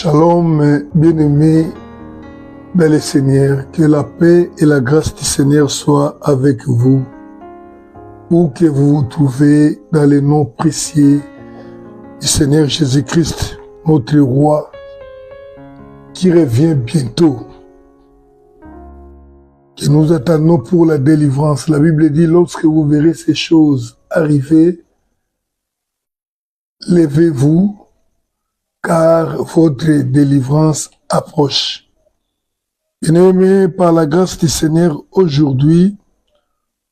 Shalom, bien-aimés dans le Seigneur, que la paix et la grâce du Seigneur soient avec vous, où que vous vous trouvez dans le nom précieux du Seigneur Jésus-Christ, notre Roi, qui revient bientôt, que nous attendons pour la délivrance. La Bible dit, lorsque vous verrez ces choses arriver, levez-vous, car votre délivrance approche. Bien-aimés, par la grâce du Seigneur, aujourd'hui,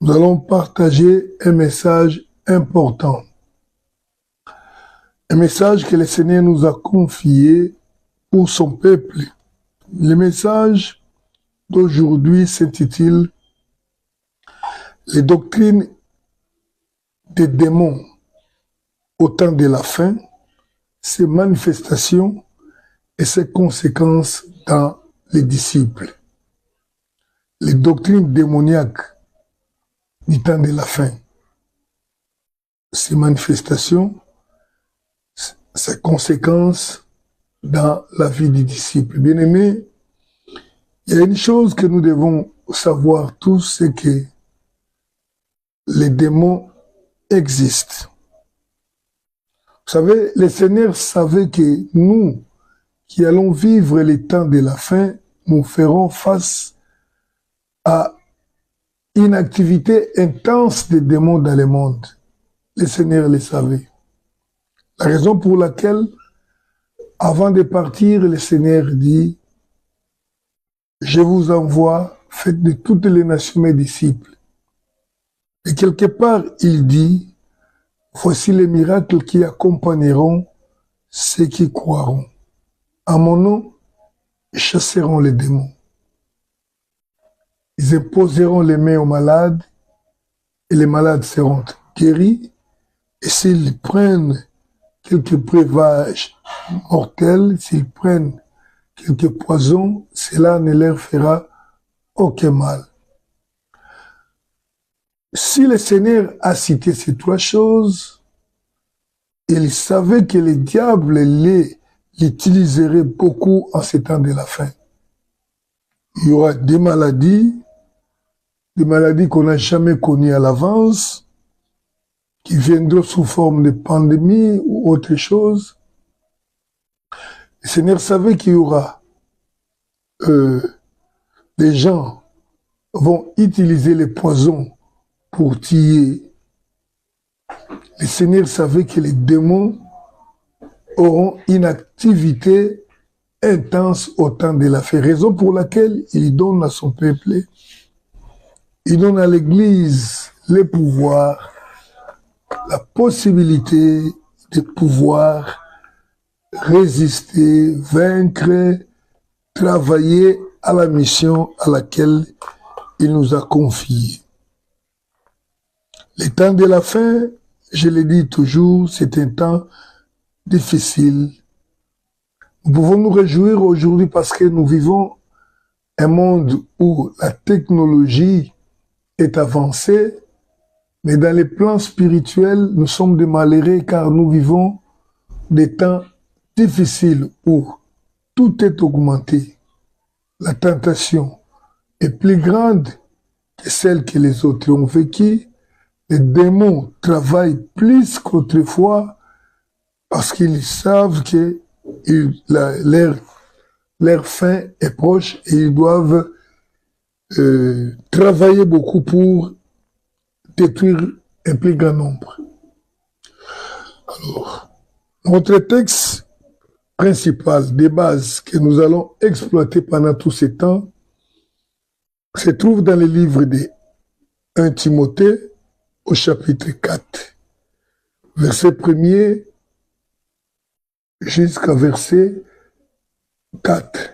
nous allons partager un message important. Un message que le Seigneur nous a confié pour son peuple. Le message d'aujourd'hui s'intitule « Les doctrines des démons au temps de la fin, ses manifestations et ses conséquences dans les disciples. » Les doctrines démoniaques du temps de la fin, ses manifestations, ses conséquences dans la vie du disciple. Bien-aimés, il y a une chose que nous devons savoir tous, c'est que les démons existent. Vous savez, le Seigneur savait que nous, qui allons vivre les temps de la fin, nous ferons face à une activité intense des démons dans le monde. Le Seigneur le savait. La raison pour laquelle, avant de partir, le Seigneur dit, « Je vous envoie, faites de toutes les nations mes disciples. » Et quelque part, il dit, « Voici les miracles qui accompagneront ceux qui croiront. À mon nom, ils chasseront les démons. Ils imposeront les mains aux malades et les malades seront guéris. Et s'ils prennent quelques breuvages mortels, s'ils prennent quelques poisons, cela ne leur fera aucun mal. » Si le Seigneur a cité ces trois choses, il savait que le diable l'utiliserait beaucoup en ces temps de la fin. Il y aura des maladies qu'on n'a jamais connues à l'avance, qui viendront sous forme de pandémie ou autre chose. Le Seigneur savait qu'il y aura des gens vont utiliser les poisons pour tuer. Le Seigneur savait que les démons auront une activité intense au temps de la fin. Raison pour laquelle il donne à son peuple, il donne à l'Église le pouvoir, la possibilité de pouvoir résister, vaincre, travailler à la mission à laquelle il nous a confiés. Le temps de la fin, je le dis toujours, c'est un temps difficile. Nous pouvons nous réjouir aujourd'hui parce que nous vivons un monde où la technologie est avancée, mais dans les plans spirituels, nous sommes des malheureux car nous vivons des temps difficiles où tout est augmenté. La tentation est plus grande que celle que les autres ont vécue. Les démons travaillent plus qu'autrefois parce qu'ils savent que leur fin est proche et ils doivent travailler beaucoup pour détruire un plus grand nombre. Alors, notre texte principal de base que nous allons exploiter pendant tout ce temps se trouve dans le livre de 1 Timothée au chapitre 4, verset 1er jusqu'à verset 4.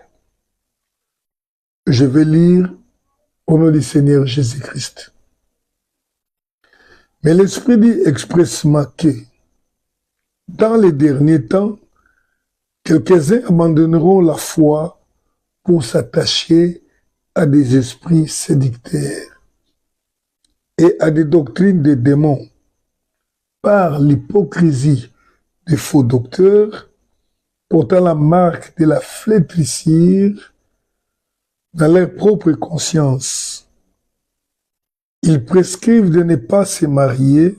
Je vais lire au nom du Seigneur Jésus-Christ. Mais l'Esprit dit expressément que, dans les derniers temps, quelques-uns abandonneront la foi pour s'attacher à des esprits séducteurs et à des doctrines des démons, par l'hypocrisie des faux docteurs, portant la marque de la flétrissure dans leur propre conscience. Ils prescrivent de ne pas se marier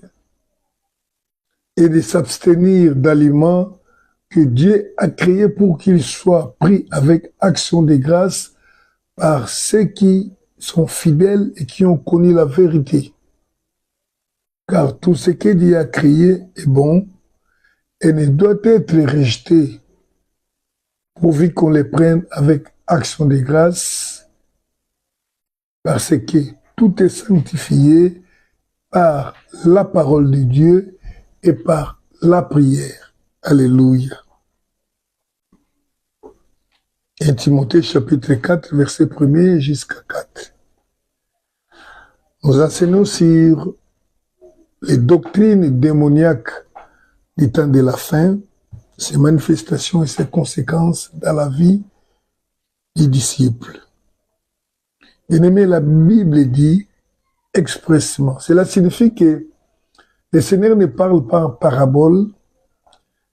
et de s'abstenir d'aliments que Dieu a créés pour qu'ils soient pris avec action de grâce par ceux qui sont fidèles et qui ont connu la vérité. Car tout ce que Dieu a créé est bon et ne doit être rejeté pourvu qu'on les prenne avec action de grâce, parce que tout est sanctifié par la parole de Dieu et par la prière. Alléluia. 1 Timothée chapitre 4, verset 1er jusqu'à 4. Nous enseignons sur les doctrines démoniaques du temps de la fin, ses manifestations et ses conséquences dans la vie du disciple. Bien-aimé, la Bible dit expressément. Cela signifie que le Seigneur ne parle pas en parabole.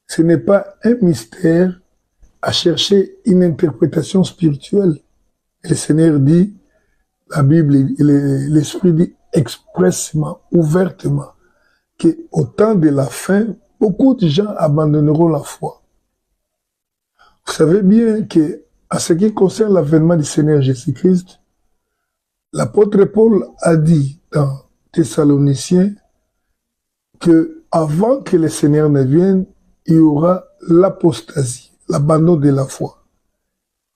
Ce n'est pas un mystère à chercher une interprétation spirituelle. Et le Seigneur dit, la Bible, l'Esprit dit expressément, ouvertement, qu'au temps de la fin, beaucoup de gens abandonneront la foi. Vous savez bien que, à ce qui concerne l'avènement du Seigneur Jésus-Christ, l'apôtre Paul a dit dans Thessaloniciens que avant que le Seigneur ne vienne, il y aura l'apostasie, l'abandon de la foi.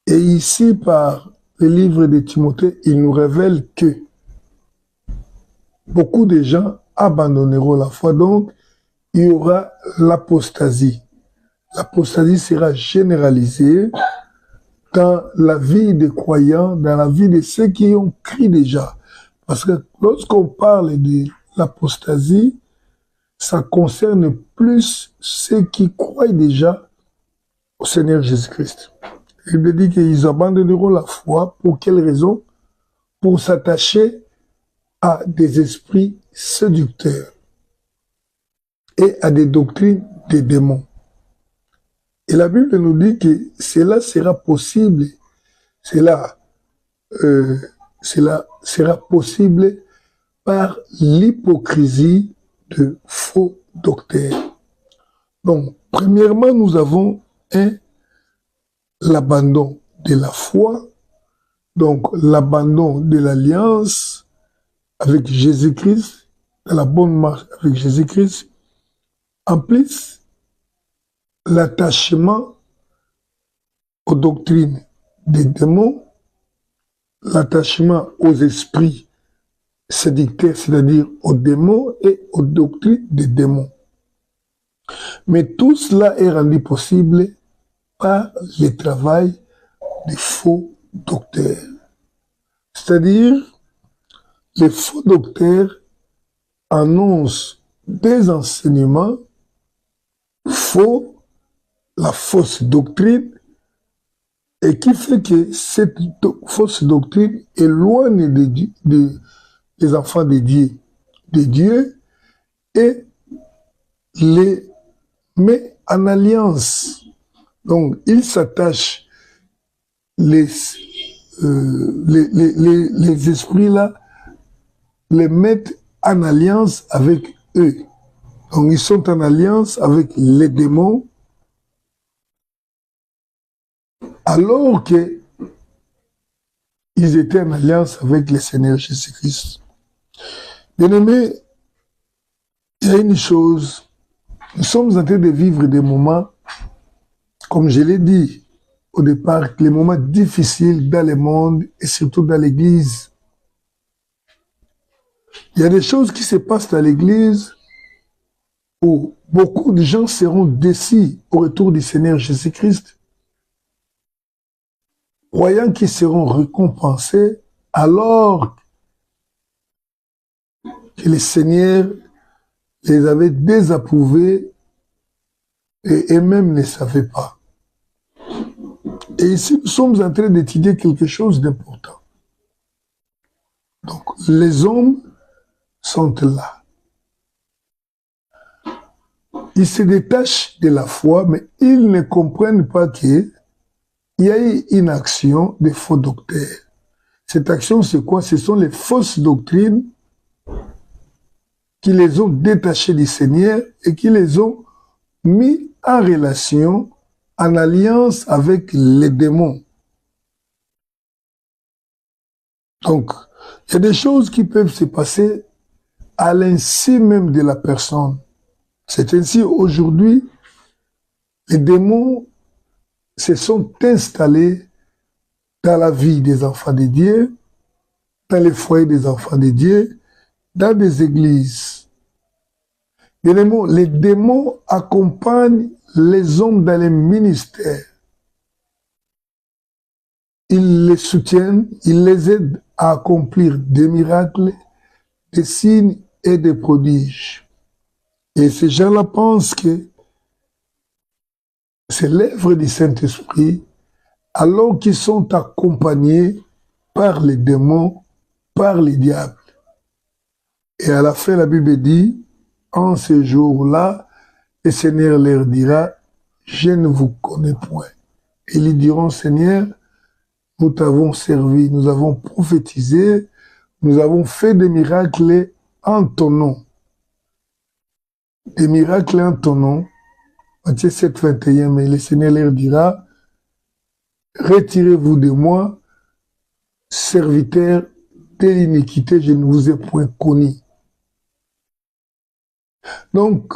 Et ici, par le livre de Timothée, il nous révèle que beaucoup de gens abandonneront la foi, donc il y aura l'apostasie. L'apostasie sera généralisée dans la vie des croyants, dans la vie de ceux qui ont cru déjà. Parce que lorsqu'on parle de l'apostasie, ça concerne plus ceux qui croient déjà au Seigneur Jésus-Christ. Il me dit qu'ils abandonneront la foi. Pour quelle raison? Pour s'attacher à des esprits séducteurs et à des doctrines des démons. Et la Bible nous dit que cela sera possible, cela sera possible par l'hypocrisie de faux docteurs. Donc, premièrement, nous avons l'abandon de la foi, donc l'abandon de l'alliance avec Jésus-Christ, de la bonne marche avec Jésus-Christ. En plus, l'attachement aux doctrines des démons, l'attachement aux esprits séducteurs, c'est-à-dire aux démons et aux doctrines des démons. Mais tout cela est rendu possible par le travail des faux docteurs. C'est-à-dire, les faux docteurs annoncent des enseignements faux, la fausse doctrine, et qui fait que cette fausse doctrine éloigne des enfants de Dieu et les met en alliance. Donc, ils s'attachent, les esprits-là, les mettent en alliance avec eux. Donc, ils sont en alliance avec les démons, alors que ils étaient en alliance avec le Seigneur Jésus-Christ. Bien-aimés, il y a une chose, nous sommes en train de vivre des moments, comme je l'ai dit au départ, les moments difficiles dans le monde et surtout dans l'Église. Il y a des choses qui se passent dans l'Église où beaucoup de gens seront déçus au retour du Seigneur Jésus-Christ, croyant qu'ils seront récompensés alors que le Seigneur les avait désapprouvés et eux-mêmes ne savaient pas. Et ici, nous sommes en train d'étudier quelque chose d'important. Donc, les hommes sont là. ils se détachent de la foi, mais ils ne comprennent pas qu'il y a eu une action de faux docteurs. Cette action, c'est quoi? Ce sont les fausses doctrines qui les ont détachés du Seigneur et qui les ont mis en relation, en alliance avec les démons. Donc, il y a des choses qui peuvent se passer à l'insu même de la personne. C'est ainsi aujourd'hui, les démons se sont installés dans la vie des enfants de Dieu, dans les foyers des enfants de Dieu, dans des églises. Les démons accompagnent les hommes dans les ministères. Ils les soutiennent, ils les aident à accomplir des miracles, des signes et des prodiges. Et ces gens-là pensent que c'est l'œuvre du Saint-Esprit, alors qu'ils sont accompagnés par les démons, par les diables. Et à la fin, la Bible dit, en ce jour-là, le Seigneur leur dira, je ne vous connais point. Et ils diront, Seigneur, nous t'avons servi, nous avons prophétisé, nous avons fait des miracles en ton nom. Des miracles en ton nom. Matthieu 7, 21, mais le Seigneur leur dira, retirez-vous de moi, serviteurs de l'iniquité, je ne vous ai point connu. Donc,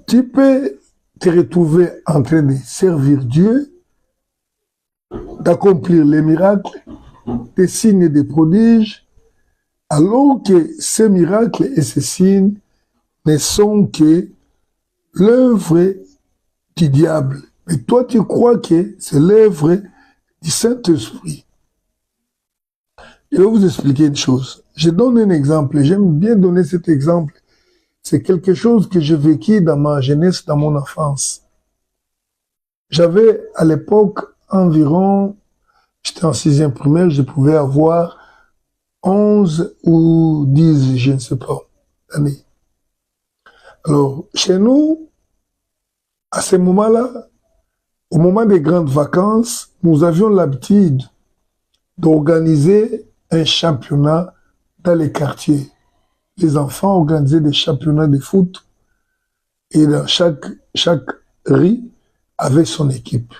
tu peux te retrouver en train de servir Dieu, d'accomplir les miracles, des signes et des prodiges, alors que ces miracles et ces signes ne sont que l'œuvre du diable. Mais toi, tu crois que c'est l'œuvre du Saint-Esprit. Je vais vous expliquer une chose. Je donne un exemple. J'aime bien donner cet exemple. C'est quelque chose que j'ai vécu dans ma jeunesse, dans mon enfance. J'avais à l'époque environ, j'étais en 6e primaire, je pouvais avoir 11 ou 10, je ne sais pas, années. Alors, chez nous, à ce moment-là, au moment des grandes vacances, nous avions l'habitude d'organiser un championnat dans les quartiers. Les enfants organisaient des championnats de foot et dans chaque rue avait son équipe.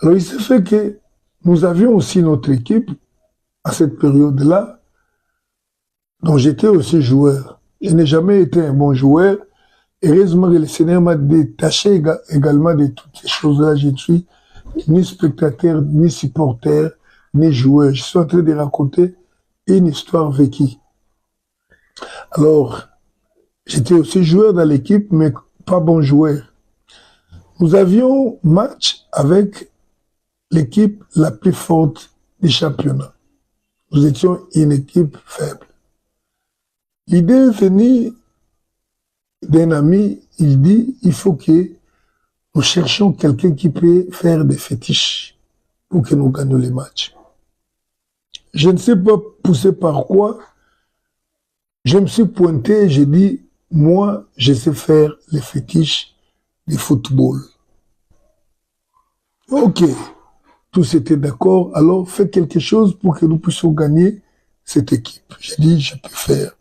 Alors il s'est fait que nous avions aussi notre équipe à cette période-là, dont j'étais aussi joueur. Je n'ai jamais été un bon joueur. Heureusement que le Seigneur m'a détaché également de toutes ces choses-là. Je ne suis ni spectateur, ni supporter, ni joueur. Je suis en train de raconter une histoire vécue. Alors, j'étais aussi joueur dans l'équipe, mais pas bon joueur. Nous avions match avec l'équipe la plus forte du championnat. Nous étions une équipe faible. L'idée est venue d'un ami, il dit, il faut que nous cherchions quelqu'un qui peut faire des fétiches pour que nous gagnions les matchs. Je ne sais pas poussé par quoi, je me suis pointé et j'ai dit, moi, je sais faire les fétiches du football. Ok, tous étaient d'accord, alors fais quelque chose pour que nous puissions gagner cette équipe. J'ai dit, je peux faire.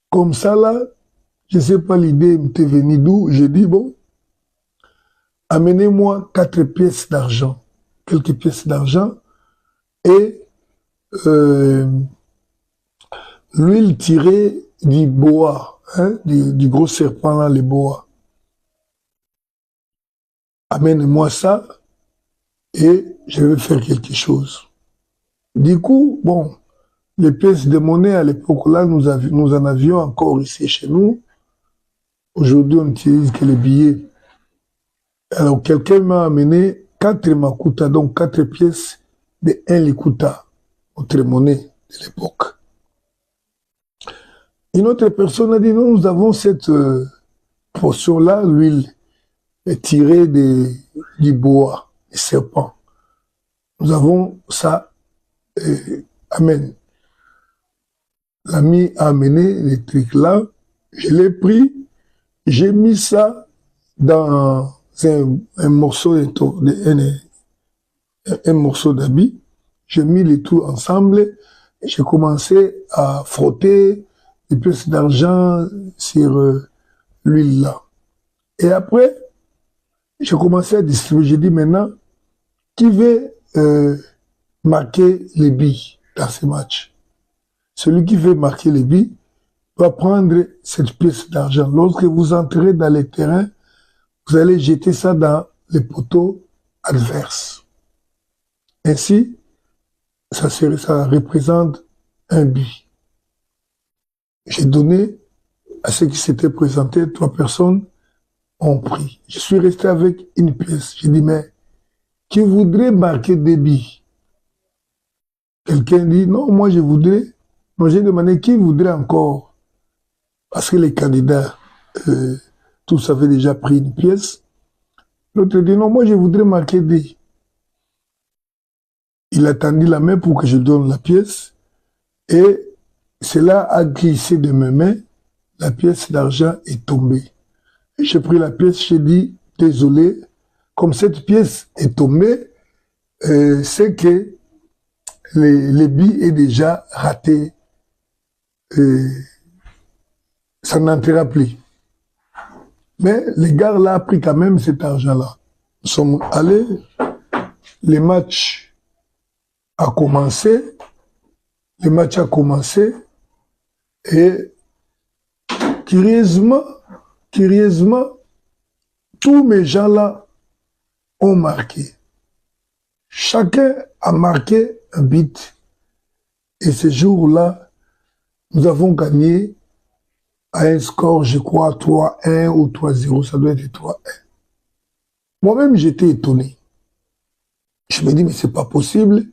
Comme ça, là, je ne sais pas, l'idée m'était venue d'où. J'ai dit, bon, amenez-moi 4 pièces d'argent, quelques pièces d'argent, et l'huile tirée du boa, hein, du gros serpent, là, les boas. Amène-moi ça, et je vais faire quelque chose. Du coup, bon, les pièces de monnaie, à l'époque là, nous en avions encore ici chez nous. Aujourd'hui, on n'utilise que les billets. Alors, quelqu'un m'a amené 4 makuta, donc 4 pièces de 1 likuta, notre monnaie de l'époque. Une autre personne a dit, non, nous avons cette portion-là, l'huile tirée du bois, des serpents. Nous avons ça. Amen. L'ami a amené les trucs là, je l'ai pris, J'ai mis ça dans un morceau un morceau d'habit. J'ai mis les tout ensemble. J'ai commencé à frotter des pièces d'argent sur l'huile là. Et après, j'ai commencé à distribuer. J'ai dit maintenant, qui veut marquer les billes dans ces matchs? Celui qui veut marquer les billes va prendre cette pièce d'argent. Lorsque vous entrez dans les terrains, vous allez jeter ça dans les poteaux adverses. Ainsi, ça représente un but. J'ai donné à ceux qui s'étaient présentés, 3 personnes ont pris. Je suis resté avec une pièce. J'ai dit, mais qui voudrait marquer des billes? Quelqu'un dit, non, moi je voudrais. Moi j'ai demandé qui voudrait encore. Parce que les candidats, tous avaient déjà pris une pièce. L'autre dit, non, moi je voudrais marquer des. Il a tendu la main pour que je donne la pièce. Et cela a glissé de mes mains. La pièce d'argent est tombée. J'ai pris la pièce, j'ai dit, désolé, comme cette pièce est tombée, c'est que les billes est déjà raté. Ça n'entrera plus. Mais les gars là ont pris quand même cet argent-là. Nous sommes allés, les matchs a commencé, et curieusement, tous mes gens-là ont marqué. Chacun a marqué un but. Et ce jour-là, nous avons gagné à un score, je crois, 3-1 ou 3-0. Ça doit être 3-1. Moi-même, j'étais étonné. Je me dis, mais c'est pas possible.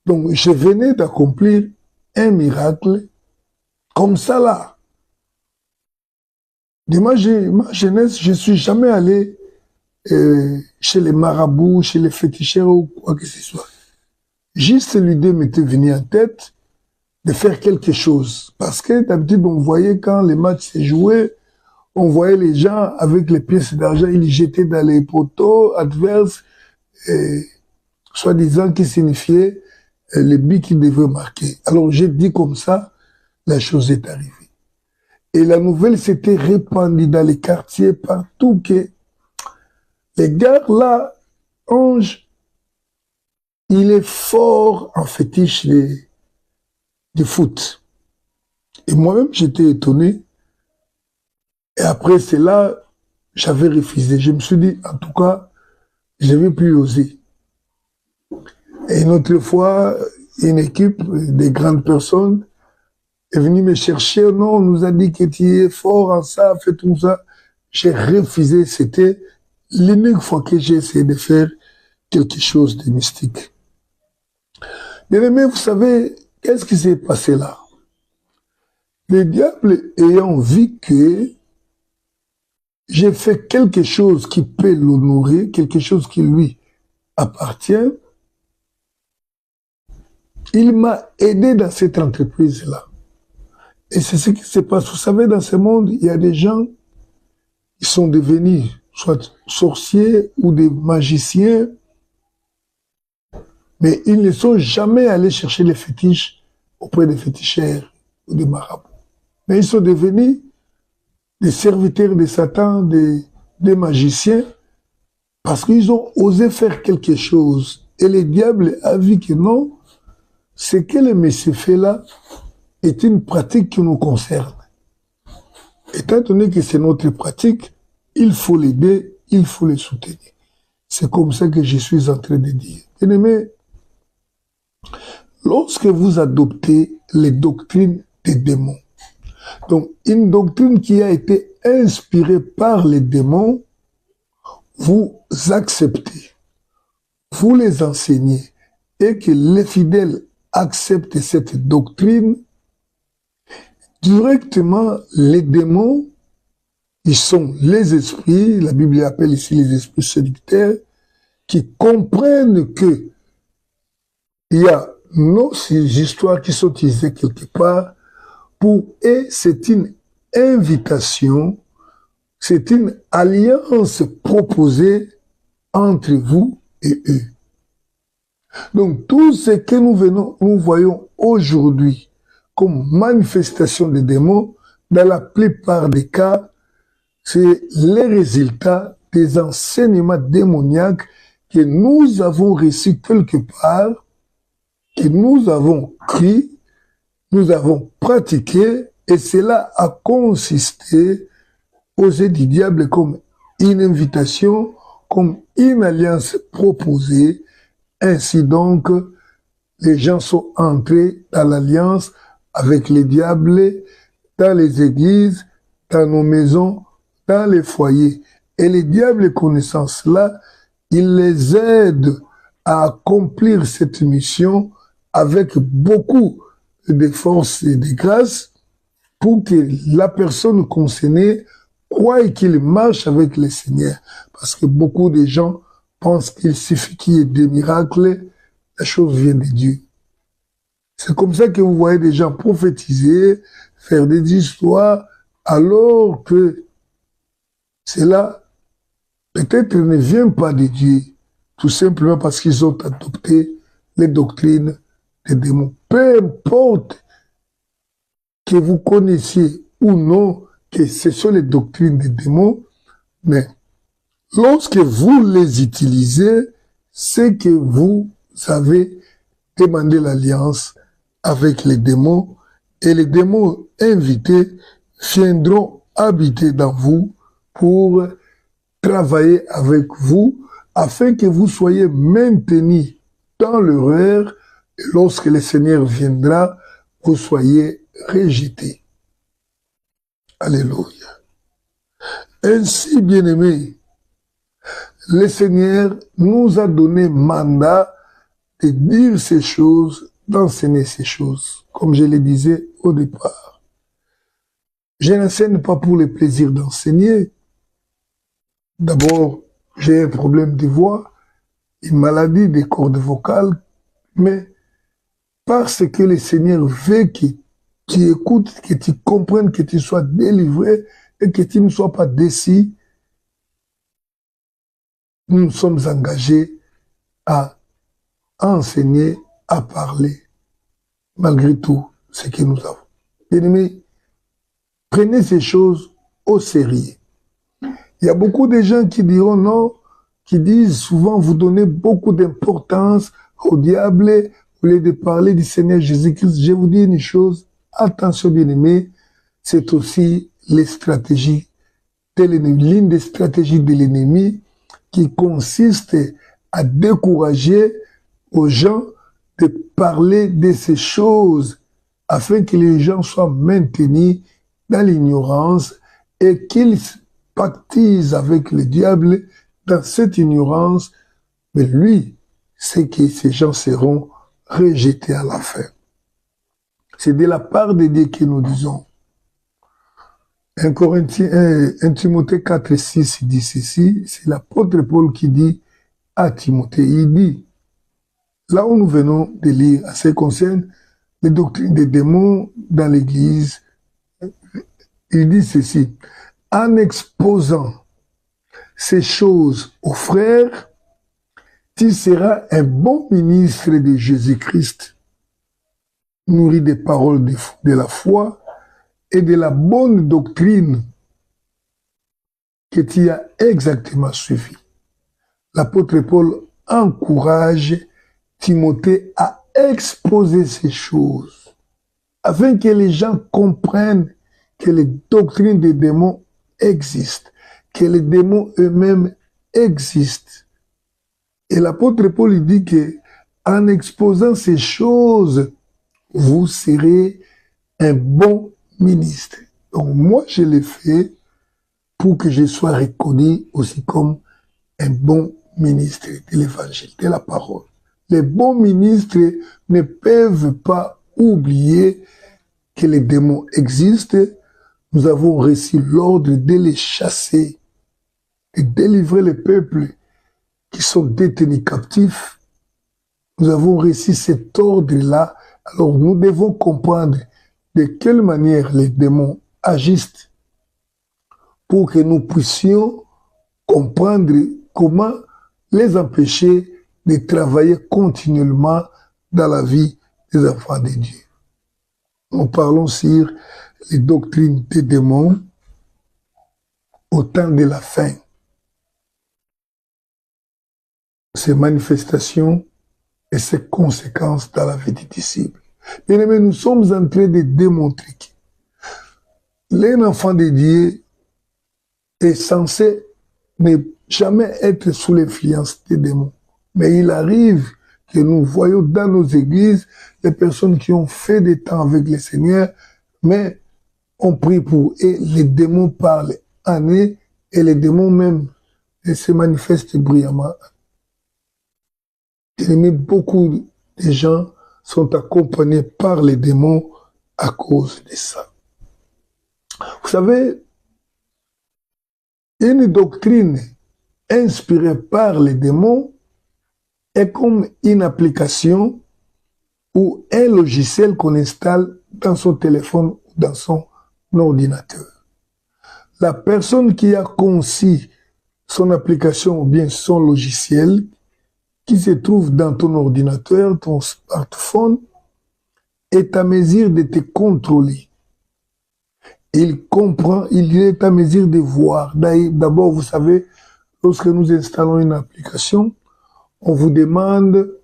Donc, je venais d'accomplir un miracle comme ça là. De ma jeunesse, je ne suis jamais allé chez les marabouts, chez les féticheurs ou quoi que ce soit. Juste l'idée m'était venue en tête de faire quelque chose. Parce que d'habitude, on voyait quand les matchs se jouaient, on voyait les gens avec les pièces d'argent, ils les jetaient dans les poteaux adverses, soi-disant qui signifiait les buts qu'ils devaient marquer. Alors j'ai dit comme ça, la chose est arrivée. Et la nouvelle s'était répandue dans les quartiers, partout, que les gars là, Ange, il est fort en fétiche de foot. Et moi-même, j'étais étonné. Et après cela, j'avais refusé. Je me suis dit, en tout cas, je ne vais plus oser. Et une autre fois, une équipe de grandes personnes est venue me chercher. Non, on nous a dit que tu es fort en ça, fais tout ça. J'ai refusé. C'était l'unique fois que j'ai essayé de faire quelque chose de mystique. Bien aimé, vous savez, qu'est-ce qui s'est passé là? Le diable ayant vu que j'ai fait quelque chose qui peut l'honorer, quelque chose qui lui appartient, il m'a aidé dans cette entreprise-là. Et c'est ce qui se passe. Vous savez, dans ce monde, il y a des gens qui sont devenus soit sorciers ou des magiciens, mais ils ne sont jamais allés chercher les fétiches auprès des féticheurs ou des marabouts. Mais ils sont devenus des serviteurs de Satan, des magiciens, parce qu'ils ont osé faire quelque chose. Et le diable a vu que non, ce que le monsieur fait là est une pratique qui nous concerne. Étant donné que c'est notre pratique, il faut l'aider, il faut le soutenir. C'est comme ça que je suis en train de dire. Bien-aimés, lorsque vous adoptez les doctrines des démons, donc une doctrine qui a été inspirée par les démons, vous acceptez, vous les enseignez, et que les fidèles acceptent cette doctrine, directement les démons, ils sont les esprits, la Bible appelle ici les esprits séducteurs, qui comprennent que il y a nos histoires qui sont utilisées quelque part. Pour eux, c'est une invitation C'est une alliance proposée entre vous et eux. Donc tout ce que nous voyons aujourd'hui comme manifestation des démons, dans la plupart des cas, c'est les résultats des enseignements démoniaques que nous avons reçus quelque part, que nous avons cru, nous avons pratiqué, et cela a consisté aux yeux du diable comme une invitation, comme une alliance proposée. Ainsi donc, les gens sont entrés dans l'alliance avec les diables, dans les églises, dans nos maisons, dans les foyers. Et les diables connaissant cela, ils les aident à accomplir cette mission avec beaucoup de force et de grâce pour que la personne concernée croie qu'il marche avec le Seigneur. Parce que beaucoup de gens pensent qu'il suffit qu'il y ait des miracles, la chose vient de Dieu. C'est comme ça que vous voyez des gens prophétiser, faire des histoires, alors que cela peut-être ne vient pas de Dieu, tout simplement parce qu'ils ont adopté les doctrines des démons. Peu importe que vous connaissiez ou non que ce sont les doctrines des démons, mais lorsque vous les utilisez, c'est que vous avez demandé l'alliance avec les démons, et les démons invités viendront habiter dans vous pour travailler avec vous afin que vous soyez maintenus dans l'erreur, et lorsque le Seigneur viendra, vous soyez rejetés. Alléluia. Ainsi, bien-aimés, le Seigneur nous a donné mandat de dire ces choses, d'enseigner ces choses, comme je le disais au départ. Je n'enseigne pas pour le plaisir d'enseigner. D'abord, j'ai un problème de voix, une maladie des cordes vocales, mais parce que le Seigneur veut que tu écoutes, que tu comprennes, que tu sois délivré et que tu ne sois pas déçu, nous sommes engagés à enseigner, à parler, malgré tout ce que nous avons. Bien-aimés, prenez ces choses au sérieux. Il y a beaucoup de gens qui diront non, qui disent souvent, vous donnez beaucoup d'importance au diable, au lieu de parler du Seigneur Jésus-Christ. Je vous dis une chose, attention bien-aimés, c'est aussi les stratégies de l'ennemi, l'une des stratégies de l'ennemi qui consiste à décourager aux gens de parler de ces choses afin que les gens soient maintenus dans l'ignorance et qu'ils pactisent avec le diable dans cette ignorance, mais lui, c'est que ces gens seront rejetés à la fin. C'est de la part de Dieu que nous disons. 1 Timothée 4, 6 dit ceci, c'est l'apôtre Paul qui dit à Timothée, il dit, là où nous venons de lire, à ce qui concerne les doctrines des démons dans l'Église, il dit ceci, en exposant ces choses aux frères, tu seras un bon ministre de Jésus-Christ, nourri des paroles de la foi et de la bonne doctrine que tu as exactement suivi. L'apôtre Paul encourage Timothée à exposer ces choses afin que les gens comprennent que les doctrines des démons existent, que les démons eux-mêmes existent. Et l'apôtre Paul dit que en exposant ces choses, vous serez un bon ministre. Donc moi, je l'ai fait pour que je sois reconnu aussi comme un bon ministre de l'évangile, de la parole. Les bons ministres ne peuvent pas oublier que les démons existent. Nous avons reçu l'ordre de les chasser, de délivrer les peuples qui sont détenus captifs. Nous avons reçu cet ordre-là. Alors nous devons comprendre de quelle manière les démons agissent pour que nous puissions comprendre comment les empêcher de travailler continuellement dans la vie des enfants de Dieu. Nous parlons sur les doctrines des démons au temps de la fin. Ses manifestations et ses conséquences dans la vie des disciples. Bien aimés, nous sommes en train de démontrer que l'enfant de Dieu est censé ne jamais être sous l'influence des démons. Mais il arrive que nous voyons dans nos églises des personnes qui ont fait des temps avec le Seigneur, mais on prie pour eux, et les démons parlent en eux, et les démons même se manifestent bruyamment. Mais beaucoup de gens sont accompagnés par les démons à cause de ça. Vous savez, une doctrine inspirée par les démons est comme une application ou un logiciel qu'on installe dans son téléphone ou dans son ordinateur. La personne qui a conçu son application ou bien son logiciel qui se trouve dans ton ordinateur, ton smartphone, est à mesure de te contrôler. Il comprend, il est à mesure de voir. D'abord, vous savez, lorsque nous installons une application, on vous demande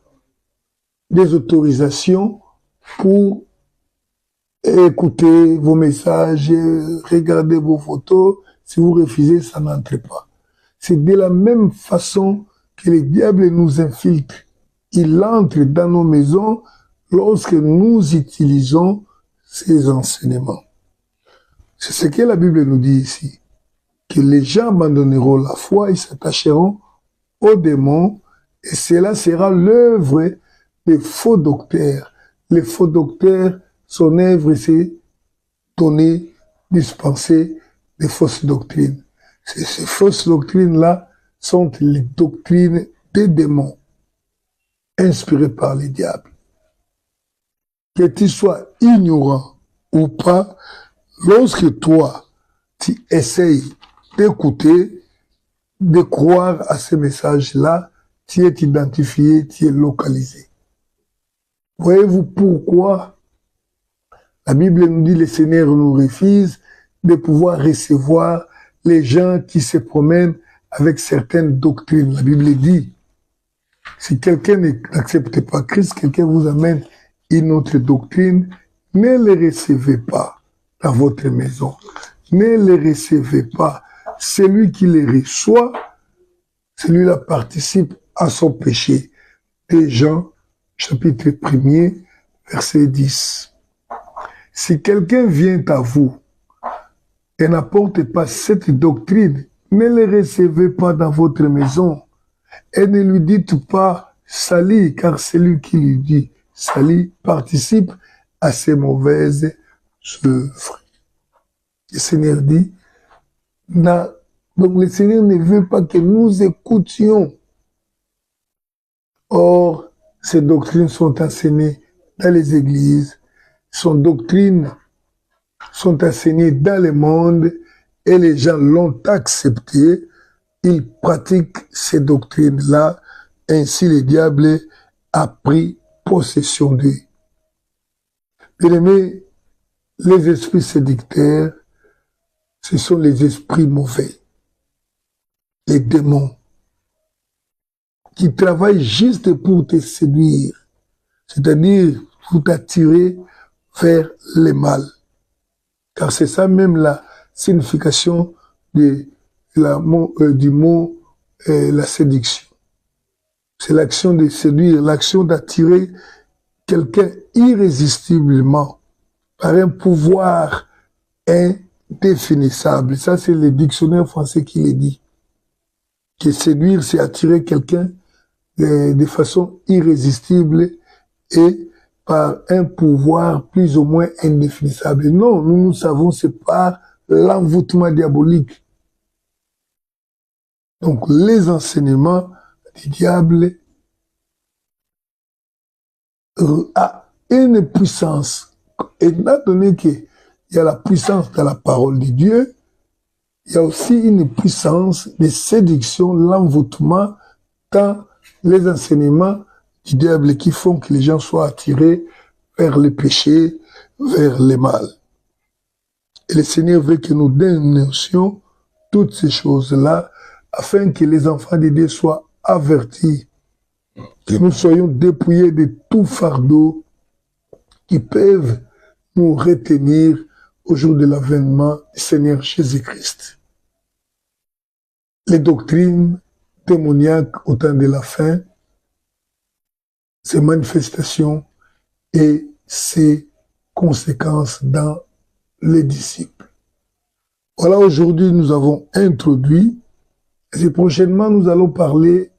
des autorisations pour écouter vos messages, regarder vos photos. Si vous refusez, ça n'entre pas. C'est de la même façon que le diable nous infiltre. Il entre dans nos maisons lorsque nous utilisons ces enseignements. C'est ce que la Bible nous dit ici, que les gens abandonneront la foi, ils s'attacheront aux démons, et cela sera l'œuvre des faux docteurs. Les faux docteurs, son œuvre, c'est donner, dispenser des fausses doctrines. Ces fausses doctrines-là sont les doctrines des démons, inspirées par les diables. Que tu sois ignorant ou pas, lorsque toi, tu essayes d'écouter, de croire à ces messages-là, tu es identifié, tu es localisé. Voyez-vous pourquoi la Bible nous dit, le Seigneur nous refuse de pouvoir recevoir les gens qui se promènent avec certaines doctrines. La Bible dit, si quelqu'un n'accepte pas Christ, quelqu'un vous amène une autre doctrine, ne les recevez pas dans votre maison. Ne les recevez pas. Celui qui les reçoit, celui-là participe à son péché. Et Jean, chapitre 1er, verset 10. Si quelqu'un vient à vous et n'apporte pas cette doctrine, ne les recevez pas dans votre maison et ne lui dites pas salut, car celui qui lui dit salut participe à ses mauvaises œuvres. Le Seigneur dit, donc le Seigneur ne veut pas que nous écoutions. Or, ces doctrines sont enseignées dans les églises, ces doctrines sont enseignées dans le monde et les gens l'ont accepté. Ils pratiquent ces doctrines-là, ainsi le diable a pris possession d'eux. Bien aimés, les esprits séducteurs, ce sont les esprits mauvais, les démons, qui travaillent juste pour te séduire, c'est-à-dire pour t'attirer vers le mal. Car c'est ça même la signification du mot la séduction. C'est l'action de séduire, l'action d'attirer quelqu'un irrésistiblement par un pouvoir indéfinissable. Ça, c'est le dictionnaire français qui le dit. Que séduire, c'est attirer quelqu'un de façon irrésistible et par un pouvoir plus ou moins indéfinissable. Non, nous savons, c'est par l'envoûtement diabolique. Donc, les enseignements du diable a une puissance. Étant donné qu'il y a la puissance dans la parole de Dieu, il y a aussi une puissance de séduction, l'envoûtement dans les enseignements du diable qui font que les gens soient attirés vers le péché, vers le mal. Et le Seigneur veut que nous dénoncions toutes ces choses-là afin que les enfants de Dieu soient avertis, que nous soyons dépouillés de tout fardeau qui peuvent nous retenir au jour de l'avènement du Seigneur Jésus-Christ. Les doctrines démoniaques au temps de la fin, ses manifestations et ses conséquences dans les disciples. Voilà, aujourd'hui nous avons introduit, et prochainement nous allons parler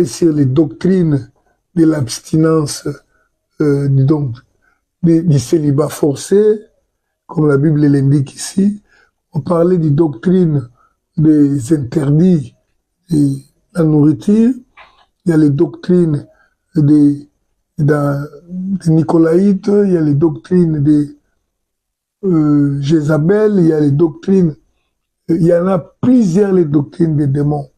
sur les doctrines de l'abstinence, du célibat forcé, comme la Bible l'indique ici. On parlait des doctrines des interdits de la nourriture. Il y a les doctrines des Nicolaïtes, il y a les doctrines de Jézabel, il y a les doctrines, il y en a plusieurs, les doctrines des démons.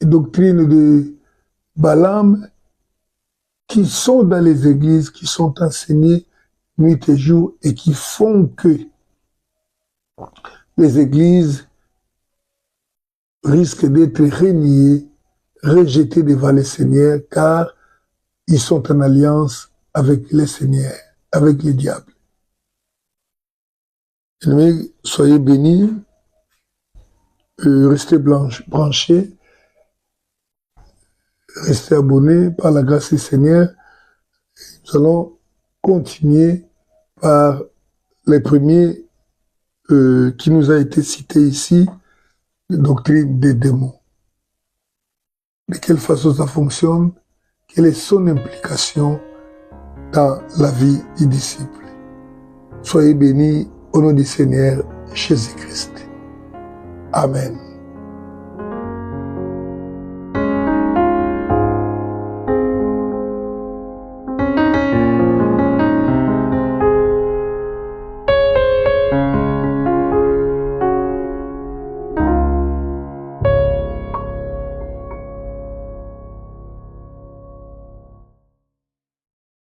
Les doctrines de Balaam, qui sont dans les églises, qui sont enseignées nuit et jour, et qui font que les églises risquent d'être reniées, rejetées devant les seigneurs, car ils sont en alliance avec les seigneurs, avec les diables. Amis, soyez bénis, restez branchés, restez abonnés par la grâce du Seigneur. Nous allons continuer par les premiers qui nous a été cité ici, la doctrine des démons. De quelle façon ça fonctionne? Quelle est son implication dans la vie du disciple? Soyez bénis au nom du Seigneur Jésus-Christ. Amen.